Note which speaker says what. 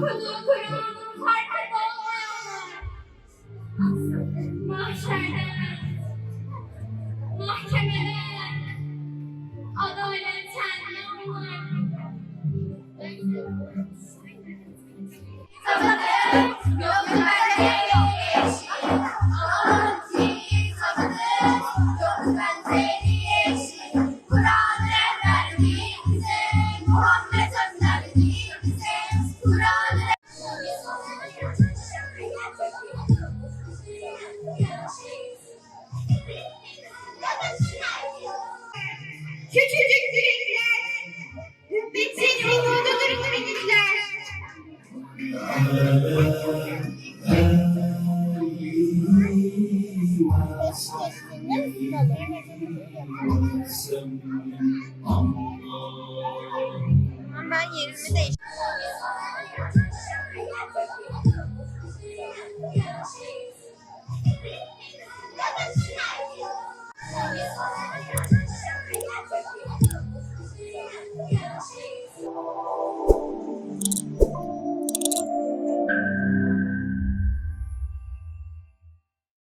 Speaker 1: okuduğu Kur'an'ın farkında olmayanlar. Mahşerde, mahkemede, adaletten yanlar. Sabahı yok bende yok eşi. Allah'ın dini sabahı yok bende eşi. Kur'an verdi bize, Muhammed gönderdi bize. Kur'an küçücük yürekler, ümmetin umududur minikler.
Speaker 2: Ben yerimi değiştirdim.